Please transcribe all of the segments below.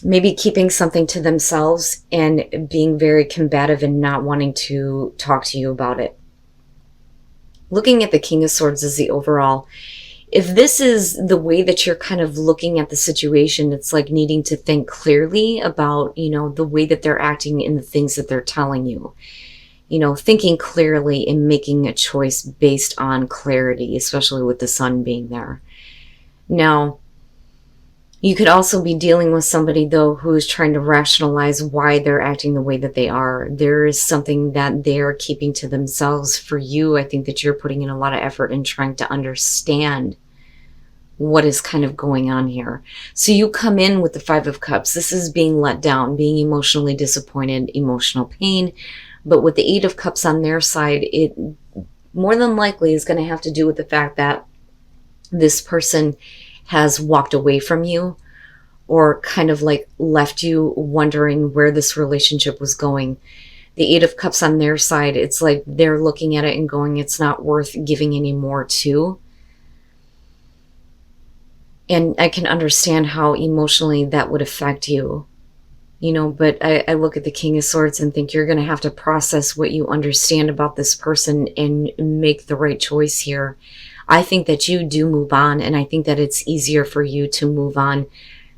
maybe keeping something to themselves and being very combative and not wanting to talk to you about it. Looking at the King of Swords as the overall, if this is the way that you're kind of looking at the situation, it's like needing to think clearly about, the way that they're acting and the things that they're telling you. Thinking clearly and making a choice based on clarity, especially with the sun being there. Now, you could also be dealing with somebody, though, who is trying to rationalize why they're acting the way that they are. There is something that they're keeping to themselves. For you, I think that you're putting in a lot of effort in trying to understand what is kind of going on here. So you come in with the Five of Cups. This is being let down, being emotionally disappointed, emotional pain. But with the Eight of Cups on their side, it more than likely is going to have to do with the fact that this person has walked away from you, or kind of like left you wondering where this relationship was going. The Eight of Cups on their side, it's like they're looking at it and going, it's not worth giving any more to. And I can understand how emotionally that would affect you. But I look at the King of Swords and think you're going to have to process what you understand about this person and make the right choice here. I think that you do move on, and I think that it's easier for you to move on.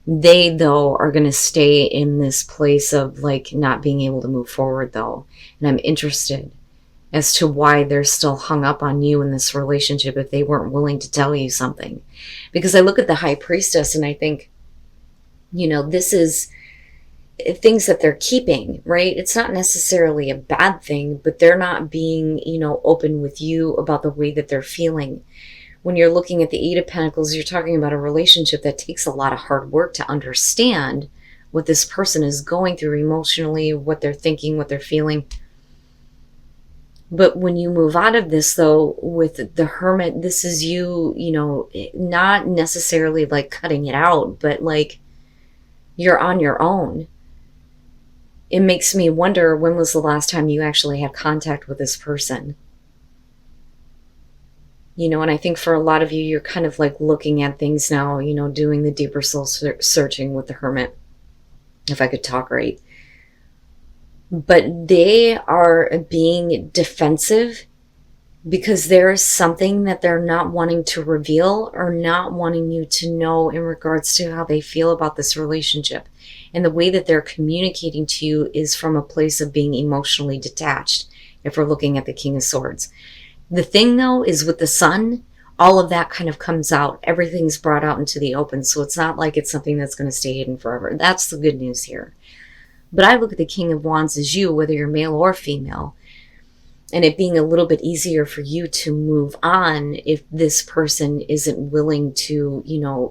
They, though, are going to stay in this place of like not being able to move forward, though. And I'm interested as to why they're still hung up on you in this relationship if they weren't willing to tell you something. Because I look at the High Priestess and I think, this is things that they're keeping, right? It's not necessarily a bad thing, but they're not being, open with you about the way that they're feeling. When you're looking at the Eight of Pentacles, you're talking about a relationship that takes a lot of hard work to understand what this person is going through emotionally, what they're thinking, what they're feeling. But when you move out of this, though, with the Hermit, this is you, not necessarily like cutting it out, but like you're on your own. It makes me wonder, when was the last time you actually had contact with this person? And I think for a lot of you, you're kind of like looking at things now, doing the deeper soul searching with the Hermit, if I could talk right. But they are being defensive because there is something that they're not wanting to reveal or not wanting you to know in regards to how they feel about this relationship. And the way that they're communicating to you is from a place of being emotionally detached, if we're looking at the King of Swords. The thing, though, is with the Sun, all of that kind of comes out. Everything's brought out into the open, so it's not like it's something that's going to stay hidden forever. That's the good news here. But I look at the King of Wands as you, whether you're male or female, and it being a little bit easier for you to move on if this person isn't willing to,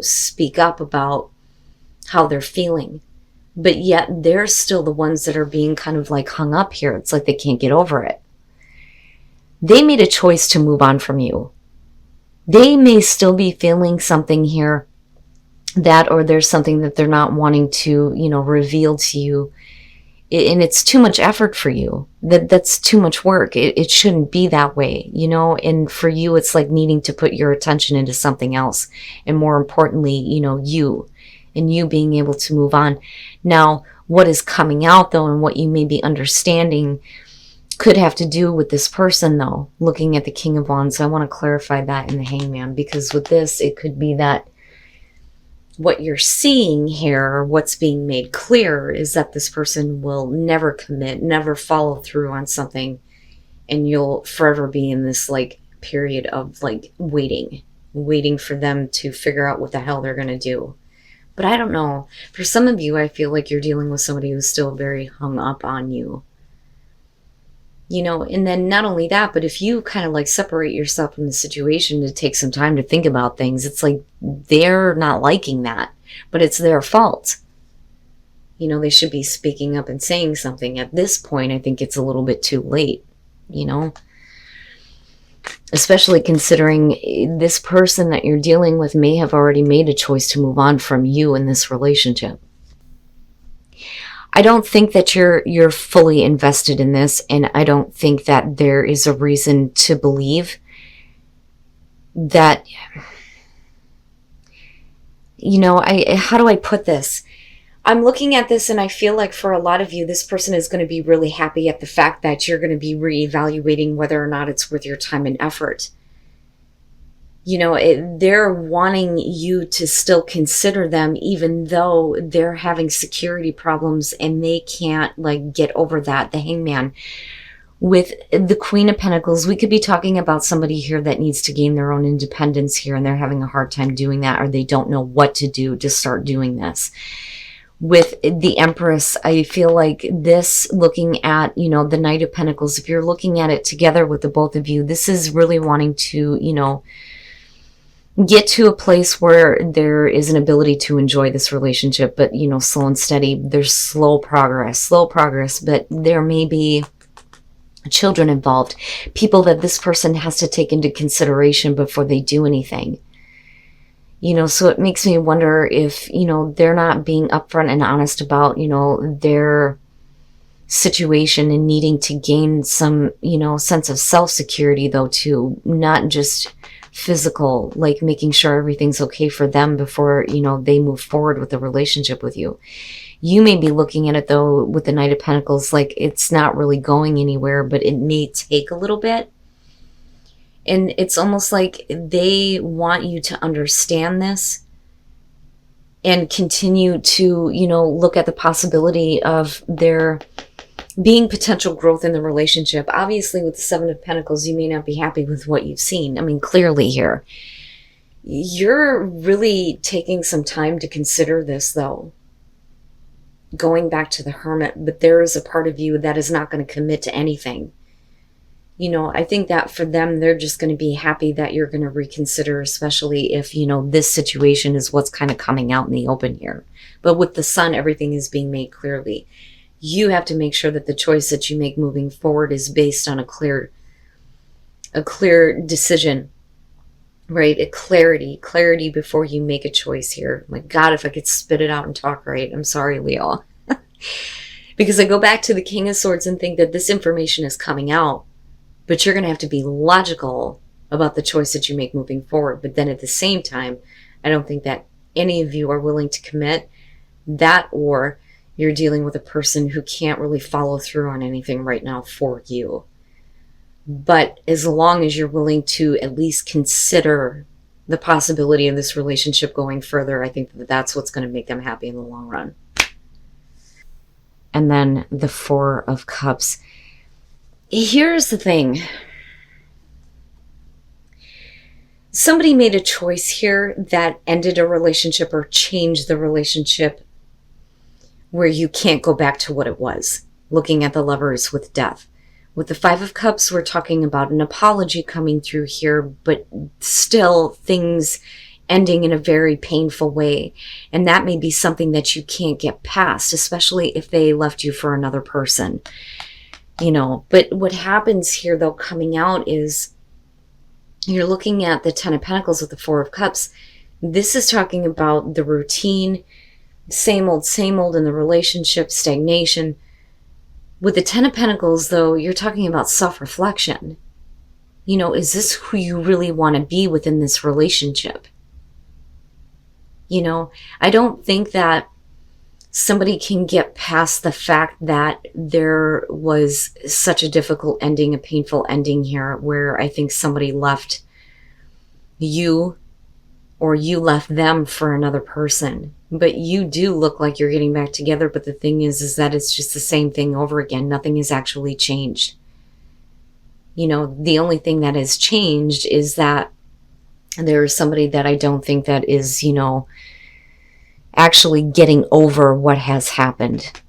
speak up about how they're feeling. But yet they're still the ones that are being kind of like hung up here. It's like they can't get over it. They made a choice to move on from you. They may still be feeling something here or there's something that they're not wanting to, reveal to you. And it's too much effort for you. That's too much work. It shouldn't be that way, and for you, it's like needing to put your attention into something else. And more importantly, you being able to move on. Now, what is coming out, though, and what you may be understanding could have to do with this person, though, looking at the King of Wands. So I want to clarify that in the Hangman, because with this, it could be that what you're seeing here, what's being made clear, is that this person will never commit, never follow through on something, and you'll forever be in this like period of like waiting for them to figure out what the hell they're going to do. But I don't know. For some of you, I feel like you're dealing with somebody who's still very hung up on you. And then not only that, but if you kind of like separate yourself from the situation to take some time to think about things, it's like they're not liking that, but it's their fault. They should be speaking up and saying something. At this point, I think it's a little bit too late, especially considering this person that you're dealing with may have already made a choice to move on from you in this relationship. I don't think that you're fully invested in this, and I don't think that there is a reason to believe that, how do I put this? I'm looking at this and I feel like for a lot of you, this person is going to be really happy at the fact that you're going to be reevaluating whether or not it's worth your time and effort. They're wanting you to still consider them, even though they're having security problems and they can't like get over that. The Hangman. With the Queen of Pentacles, we could be talking about somebody here that needs to gain their own independence here, and they're having a hard time doing that, or they don't know what to do to start doing this. With the Empress, I feel like this, looking at, the Knight of Pentacles, if you're looking at it together with the both of you, this is really wanting to, get to a place where there is an ability to enjoy this relationship, but, slow and steady. There's slow progress, but there may be children involved, people that this person has to take into consideration before they do anything. So it makes me wonder if, they're not being upfront and honest about, their situation and needing to gain some, sense of self-security though too, not just physical, like making sure everything's okay for them before, they move forward with the relationship with you. You may be looking at it though with the Knight of Pentacles like it's not really going anywhere, but it may take a little bit. And it's almost like they want you to understand this and continue to, look at the possibility of there being potential growth in the relationship. Obviously, with the Seven of Pentacles, you may not be happy with what you've seen. I mean, clearly here. You're really taking some time to consider this, though. Going back to the Hermit, but there is a part of you that is not going to commit to anything. I think that for them, they're just going to be happy that you're going to reconsider, especially if, this situation is what's kind of coming out in the open here. But with the Sun, everything is being made clearly. You have to make sure that the choice that you make moving forward is based on a clear decision, right? A clarity before you make a choice here. My God, if I could spit it out and talk right. I'm sorry, Leo. Because I go back to the King of Swords and think that this information is coming out, but you're going to have to be logical about the choice that you make moving forward. But then at the same time, I don't think that any of you are willing to commit that, or you're dealing with a person who can't really follow through on anything right now for you. But as long as you're willing to at least consider the possibility of this relationship going further, I think that that's what's going to make them happy in the long run. And then the Four of Cups. Here's the thing. Somebody made a choice here that ended a relationship or changed the relationship where you can't go back to what it was. Looking at the Lovers with Death. With the Five of Cups, we're talking about an apology coming through here, but still things ending in a very painful way. And that may be something that you can't get past, especially if they left you for another person. But what happens here, though, coming out is you're looking at the Ten of Pentacles with the Four of Cups. This is talking about the routine, same old in the relationship, stagnation. With the Ten of Pentacles, though, you're talking about self-reflection. Is this who you really want to be within this relationship? I don't think that somebody can get past the fact that there was such a difficult ending, a painful ending here, where I think somebody left you or you left them for another person. But you do look like you're getting back together. But the thing is that it's just the same thing over again. Nothing has actually changed. The only thing that has changed is that there is somebody that I don't think that is, actually getting over what has happened.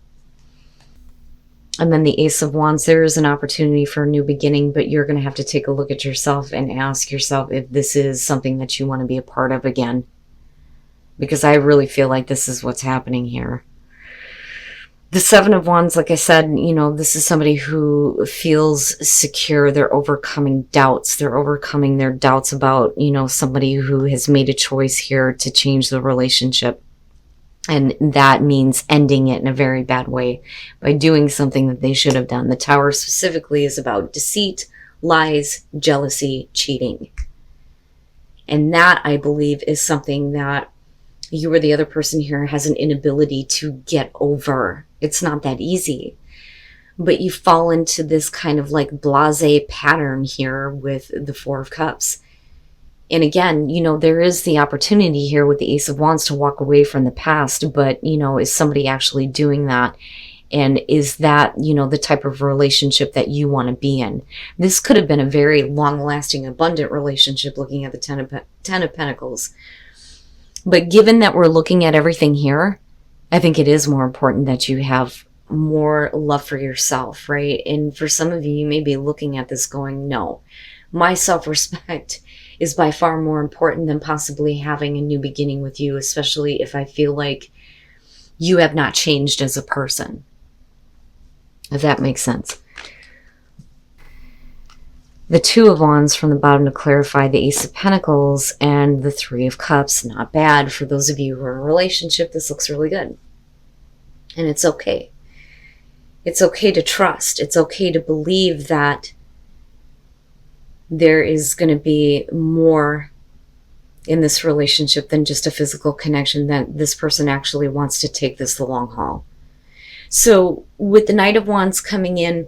And then the Ace of Wands, there is an opportunity for a new beginning, but you're going to have to take a look at yourself and ask yourself if this is something that you want to be a part of again. Because I really feel like this is what's happening here. The Seven of Wands, like I said, this is somebody who feels secure. They're overcoming doubts. They're overcoming their doubts about, somebody who has made a choice here to change the relationship. And that means ending it in a very bad way by doing something that they should have done. The Tower specifically is about deceit, lies, jealousy, cheating. And that, I believe, is something that you or the other person here has an inability to get over. It's not that easy. But you fall into this kind of like blasé pattern here with the Four of Cups. And again, there is the opportunity here with the Ace of Wands to walk away from the past, but, is somebody actually doing that? And is that, the type of relationship that you want to be in? This could have been a very long-lasting, abundant relationship looking at the Ten of Pentacles. But given that we're looking at everything here, I think it is more important that you have more love for yourself, right? And for some of you, you may be looking at this going, no, my self-respect is by far more important than possibly having a new beginning with you, especially if I feel like you have not changed as a person. If that makes sense. The Two of Wands from the bottom to clarify, the Ace of Pentacles and the Three of Cups. Not bad. For those of you who are in a relationship, this looks really good. And it's okay. It's okay to trust. It's okay to believe that there is going to be more in this relationship than just a physical connection, that this person actually wants to take this the long haul. So with the Knight of Wands coming in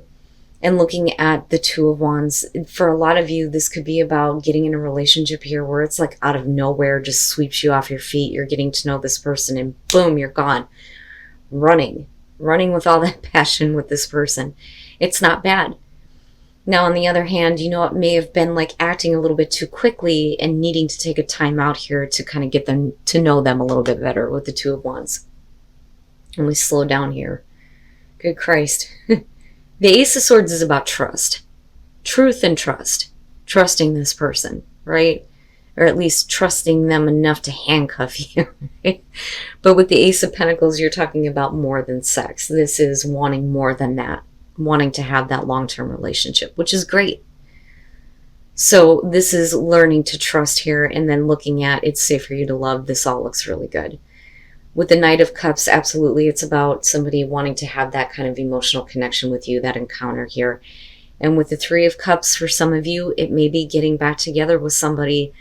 and looking at the Two of Wands, for a lot of you, this could be about getting in a relationship here where it's like out of nowhere, just sweeps you off your feet. You're getting to know this person and boom, you're gone. Running with all that passion with this person. It's not bad. Now, on the other hand, it may have been like acting a little bit too quickly and needing to take a time out here to kind of get them to know them a little bit better with the Two of Wands. And we slow down here. Good Christ. The Ace of Swords is about trust. Truth and trust. Trusting this person, right? Or at least trusting them enough to handcuff you. Right? But with the Ace of Pentacles, you're talking about more than sex. This is wanting more than that. Wanting to have that long-term relationship, which is great. So this is learning to trust here, and then looking at it's safe for you to love. This all looks really good. With the Knight of Cups, absolutely, it's about somebody wanting to have that kind of emotional connection with you, that encounter here. And with the Three of Cups, for some of you, it may be getting back together with somebody,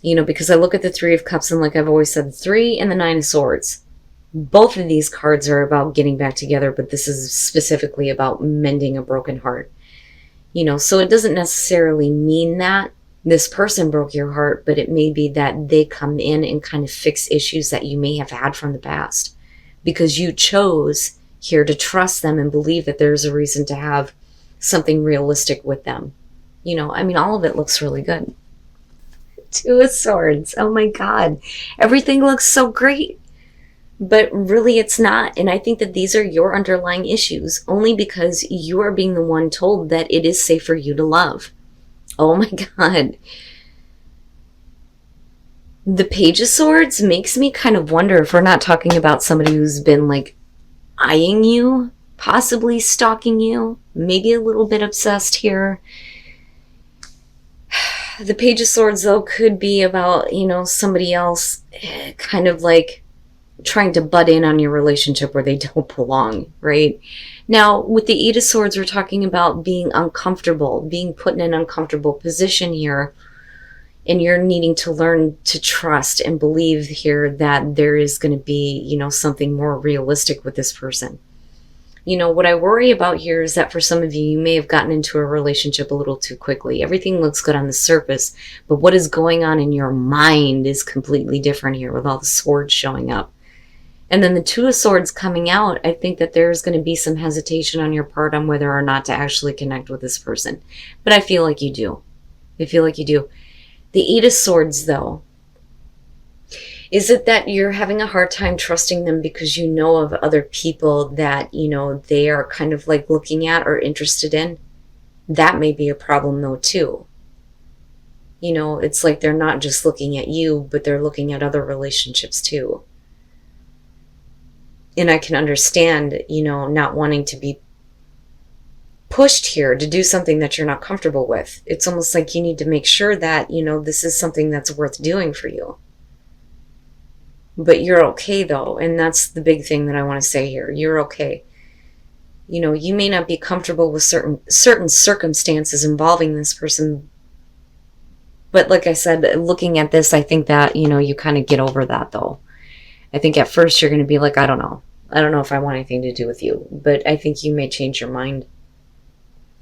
because I look at the Three of Cups and, like I've always said, the Three and the Nine of Swords. Both of these cards are about getting back together, but this is specifically about mending a broken heart. So it doesn't necessarily mean that this person broke your heart, but it may be that they come in and kind of fix issues that you may have had from the past, because you chose here to trust them and believe that there's a reason to have something realistic with them. All of it looks really good. Two of Swords. Oh my God. Everything looks so great. But really it's not. And I think that these are your underlying issues, only because you are being the one told that it is safe for you to love. Oh my God. The Page of Swords makes me kind of wonder if we're not talking about somebody who's been like eyeing you, possibly stalking you, maybe a little bit obsessed here. The Page of Swords, though, could be about, somebody else kind of like trying to butt in on your relationship where they don't belong, right? Now, with the Eight of Swords, we're talking about being uncomfortable, being put in an uncomfortable position here, and you're needing to learn to trust and believe here that there is going to be, something more realistic with this person. What I worry about here is that for some of you, you may have gotten into a relationship a little too quickly. Everything looks good on the surface, but what is going on in your mind is completely different here with all the swords showing up. And then the Two of Swords coming out, I think that there's going to be some hesitation on your part on whether or not to actually connect with this person. But I feel like you do. I feel like you do. The Eight of Swords, though, is it that you're having a hard time trusting them because you know of other people that, they are kind of like looking at or interested in? That may be a problem, though, too. It's like they're not just looking at you, but they're looking at other relationships, too. And I can understand, not wanting to be pushed here to do something that you're not comfortable with. It's almost like you need to make sure that, this is something that's worth doing for you. But you're okay, though, and that's the big thing that I want to say here. You're okay. You may not be comfortable with certain circumstances involving this person, But like I said, looking at this, I think that, you kind of get over that though. I think at first you're going to be like, I don't know. I don't know if I want anything to do with you. But I think you may change your mind.